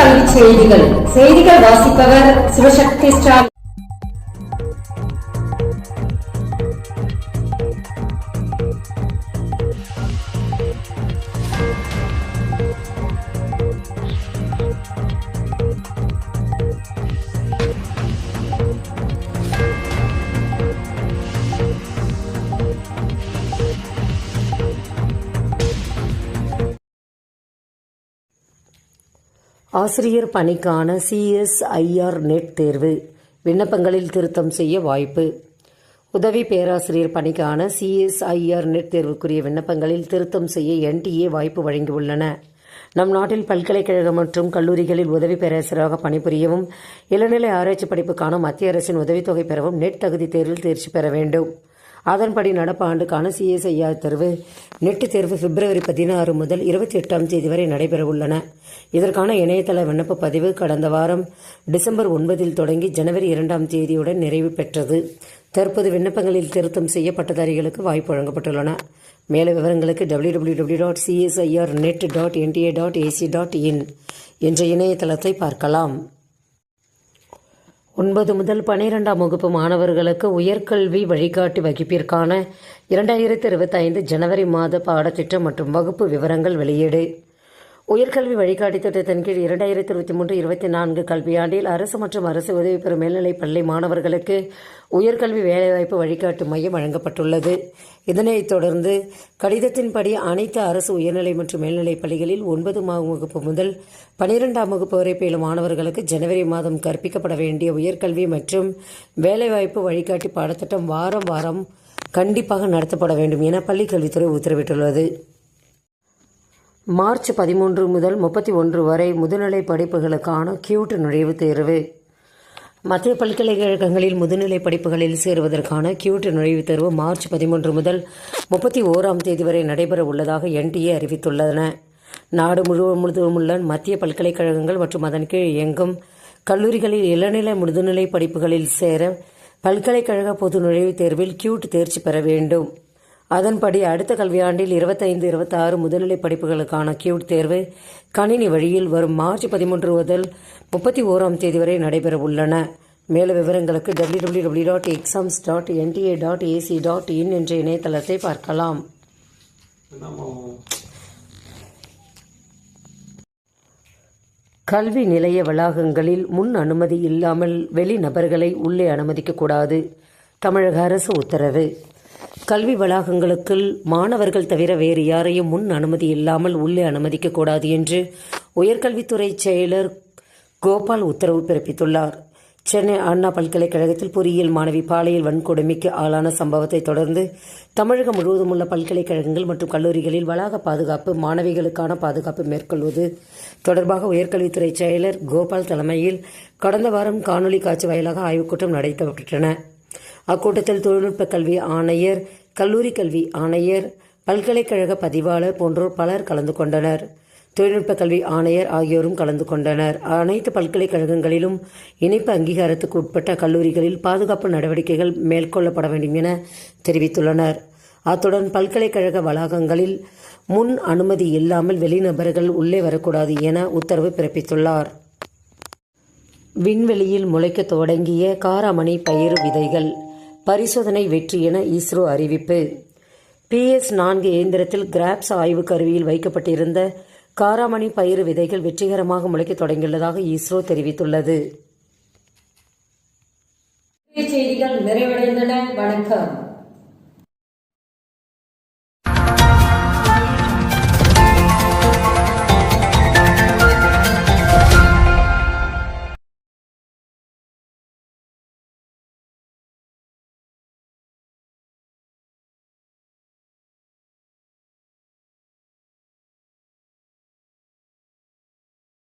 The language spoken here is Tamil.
கல்வி செய்திகள் வாசிப்பவர் சிவசக்தி ஸ்டாலின். ஆசிரியர் பணிக்கான CSIR நெட் தேர்வு விண்ணப்பங்களில் திருத்தம் செய்ய வாய்ப்பு. உதவி பேராசிரியர் பணிக்கான CSIR நெட் தேர்வுக்குரிய விண்ணப்பங்களில் திருத்தம் செய்ய NTA வாய்ப்பு வழங்கியுள்ளன. நம் நாட்டில் பல்கலைக்கழகம் மற்றும் கல்லூரிகளில் உதவி பேராசிரியராக பணிபுரியவும் இளநிலை ஆராய்ச்சி படிப்புக்கான மத்திய அரசின் உதவித்தொகை பெறவும் நெட் தகுதி தேர்வில் தேர்ச்சி பெற வேண்டும். அதன்படி நடப்பு ஆண்டுக்கான CSIR தேர்வு நெட் தேர்வு பிப்ரவரி 16 முதல் 28ஆம் தேதி வரை நடைபெறவுள்ளன. இதற்கான இணையதள விண்ணப்ப பதிவு கடந்த வாரம் டிசம்பர் 9 தொடங்கி ஜனவரி 2ஆம் தேதியுடன் நிறைவு பெற்றது. தற்போது விண்ணப்பங்களில் திருத்தம் செய்ய பட்டதாரிகளுக்கு வாய்ப்பு வழங்கப்பட்டுள்ளன. மேலும் விவரங்களுக்கு www.csirnet.nta.ac.in என்ற இணையதளத்தை பார்க்கலாம். 9 முதல் 12ஆம் வகுப்பு மாணவர்களுக்கு உயர்கல்வி வழிகாட்டி வகுப்பிற்கான 2025 ஜனவரி மாத பாடத்திட்டம் மற்றும் வகுப்பு விவரங்கள் வெளியீடு. உயர்கல்வி வழிகாட்டி திட்டத்தின் கீழ் 2023-24 கல்வியாண்டில் அரசு மற்றும் அரசு உதவி பெறும் மேல்நிலைப் பள்ளி மாணவர்களுக்கு உயர்கல்வி வேலைவாய்ப்பு வழிகாட்டு மையம் வழங்கப்பட்டுள்ளது. இதனைத் தொடர்ந்து கடிதத்தின்படி அனைத்து அரசு உயர்நிலை மற்றும் மேல்நிலைப் பள்ளிகளில் 9ஆம் வகுப்பு முதல் 12ஆம் வகுப்பு வரை பயிலும் மாணவர்களுக்கு ஜனவரி மாதம் கற்பிக்கப்பட வேண்டிய உயர்கல்வி மற்றும் வேலைவாய்ப்பு வழிகாட்டி பாடத்திட்டம் வாரம் கண்டிப்பாக நடத்தப்பட வேண்டும் என பள்ளிக்கல்வித்துறை உத்தரவிட்டுள்ளது. மார்ச் 13 முதல் 31 வரை முதுநிலை படிப்புகளுக்கான QUT நுழைவுத் தேர்வு. மத்திய பல்கலைக்கழகங்களில் முதுநிலை படிப்புகளில் சேருவதற்கான QUT நுழைவுத் தேர்வு மார்ச் 13 முதல் 31ஆம் தேதி வரை நடைபெற உள்ளதாக NTA அறிவித்துள்ளன. நாடு முழுவதும் உள்ள மத்திய பல்கலைக்கழகங்கள் மற்றும் அதன் கீழ் இயங்கும் கல்லூரிகளில் இளநிலை முதுநிலை படிப்புகளில் சேர பல்கலைக்கழக பொது நுழைவுத் தேர்வில் QUT தேர்ச்சி பெற வேண்டும். அதன்படி அடுத்த கல்வியாண்டில் 25-26 முதுநிலை படிப்புகளுக்கான QUT தேர்வு கணினி வழியில் வரும் மார்ச் 13 முதல் 31ஆம் தேதி வரை நடைபெற உள்ளன. மேலும் விவரங்களுக்கு www.exams.nta.ac.in என்ற இணையதளத்தை பார்க்கலாம். கல்வி நிலைய வளாகங்களில் முன் அனுமதி இல்லாமல் வெளிநபர்களை உள்ளே அனுமதிக்கக்கூடாது. தமிழக அரசு உத்தரவு. கல்வி வளாகங்களுக்குள் மாணவர்கள் தவிர வேறு யாரையும் முன் அனுமதி இல்லாமல் உள்ளே அனுமதிக்கக்கூடாது என்று உயர்கல்வித்துறை செயலர் கோபால் உத்தரவு பிறப்பித்துள்ளார். சென்னை அண்ணா பல்கலைக்கழகத்தில் பொறியியல் மாணவி பாலியல் வன்கொடுமைக்கு ஆளான சம்பவத்தை தொடர்ந்து தமிழகம் முழுவதும் உள்ள பல்கலைக்கழகங்கள் மற்றும் கல்லூரிகளில் வளாக பாதுகாப்பு, மாணவிகளுக்கான பாதுகாப்பு மேற்கொள்வது தொடர்பாக உயர்கல்வித்துறை செயலர் கோபால் தலைமையில் கடந்த வாரம் காணொலி காட்சி வாயிலாக ஆய்வுக்கூட்டம் நடைபெற்றன. அக்கூட்டத்தில் தொழில்நுட்ப கல்வி ஆணையர், கல்லூரி கல்வி ஆணையர், பல்கலைக்கழக பதிவாளர் போன்றோர் பலர் கலந்து கொண்டனர். தொழில்நுட்ப கல்வி ஆணையர் ஆகியோரும் கலந்து கொண்டனர். அனைத்து பல்கலைக்கழகங்களிலும் இணைப்பு அங்கீகாரத்துக்கு உட்பட்ட கல்லூரிகளில் பாதுகாப்பு நடவடிக்கைகள் மேற்கொள்ளப்பட வேண்டும் என தெரிவித்துள்ளனர். அத்துடன் பல்கலைக்கழக வளாகங்களில் முன் அனுமதி இல்லாமல் வெளிநபர்கள் உள்ளே வரக்கூடாது என உத்தரவு பிறப்பித்துள்ளார். விண்வெளியில் முளைக்க தொடங்கிய காராமணி பயிறு விதைகள் பரிசோதனை வெற்றி என இஸ்ரோ அறிவிப்பு. PS-4 இயந்திரத்தில் கிராப்ஸ் ஆய்வு கருவியில் வைக்கப்பட்டிருந்த காராமணி பயிறு விதைகள் வெற்றிகரமாக முளைக்க தொடங்கியுள்ளதாக இஸ்ரோ தெரிவித்துள்ளது. செய்திகள் நிறைவடைந்தன. வணக்கம்.